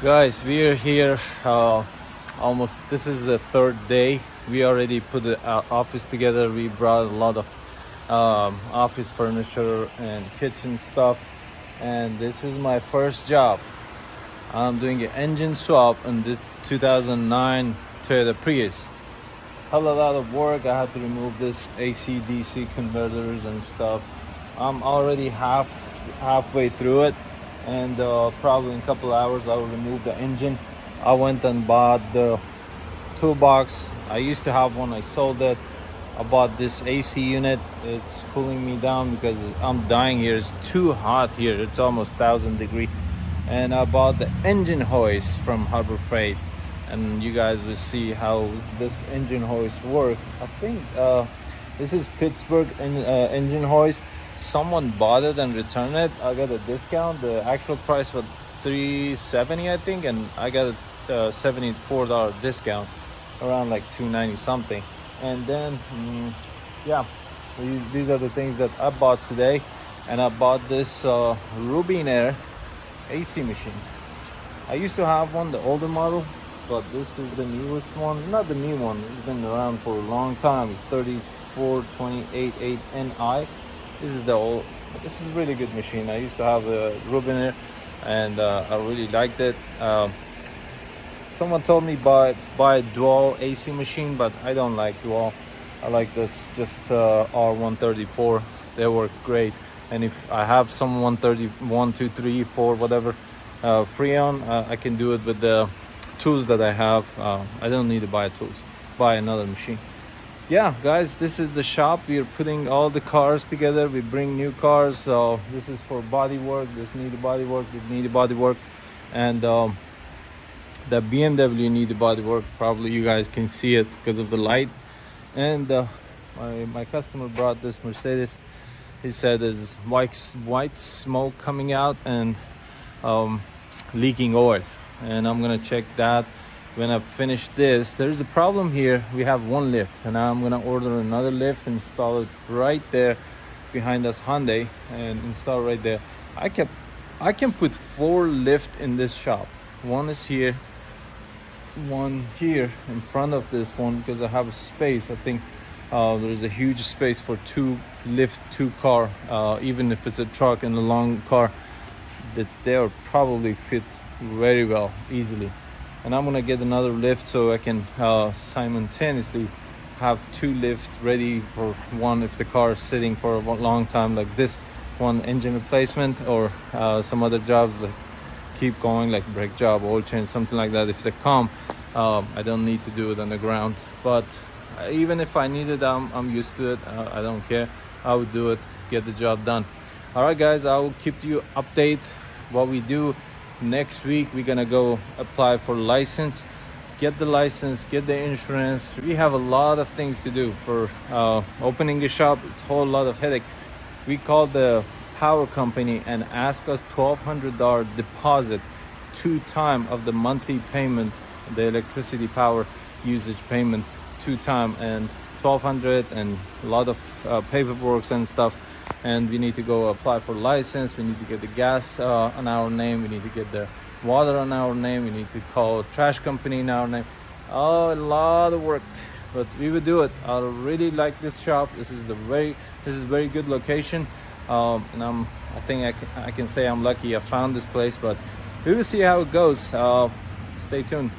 Guys, we are here almost. This is the third day. We already put the office together. We brought a lot of office furniture and kitchen stuff, and this is my first job. I'm doing an engine swap on the 2009 Toyota Prius. Had a lot of work. I had to remove this AC DC converters and stuff. I'm already halfway through it, and probably in a couple hours I will remove the engine. I went and bought the toolbox. I used to have one. I sold it. I bought this AC unit. It's cooling me down because I'm dying here. It's too hot here. It's almost 1,000 degrees. And I bought the engine hoist from Harbor Freight, and you guys will see how this engine hoist work. I think this is Pittsburgh engine hoist. Someone bought it and returned it. I got a discount. The actual price was $370, I think, and I got a $74 discount, around like $290 something. And then yeah, these are the things that I bought today. And I bought this Rubin Air AC machine. I used to have one, the older model, but this is the newest one. Not the new one, it's been around for a long time. It's 34288NI. This is the old. This is a really good machine. I used to have a Rubin Air, and I really liked it. Someone told me buy a dual AC machine, but I don't like dual. I like this just R134. They work great. And if I have some 131, 2, 3, 4, whatever Freon, I can do it with the tools that I have. I don't need to buy another machine. Yeah, guys, this is the shop. We are putting all the cars together. We bring new cars. So this is for body work. This need a body work. This need a body work, and the BMW need a body work. Probably you guys can see it because of the light. And my customer brought this Mercedes. He said there's white smoke coming out and leaking oil, and I'm gonna check that when I finish this. There's a problem here. We have one lift, and now I'm gonna order another lift and install it right there behind us Hyundai, and install right there. I can put 4 lift in this shop. One is here, one here in front of this one, because I have a space. I think there's a huge space for 2 car, even if it's a truck and a long car, that they'll probably fit very well, easily. And I'm gonna get another lift so I can simultaneously have 2 lifts ready for one if the car is sitting for a long time, like this one, engine replacement, or some other jobs like keep going, like brake job, oil change, something like that. If they come, I don't need to do it on the ground. But even if I need it, I'm used to it. I don't care. I would do it, get the job done. All right, guys, I will keep you update what we do. Next week we're gonna go apply for license, get the license, get the insurance. We have a lot of things to do for opening a shop. It's a whole lot of headache. We called the power company and asked us $1,200 deposit, 2 times of the monthly payment, the electricity power usage payment, 2 times, and $1,200, and a lot of paperwork and stuff. And we need to go apply for license. We need to get the gas on our name. We need to get the water on our name. We need to call trash company in our name. Oh, a lot of work, but we will do it. I really like this shop. This is very good location, and I think I can say I'm lucky I found this place. But we will see how it goes. Stay tuned.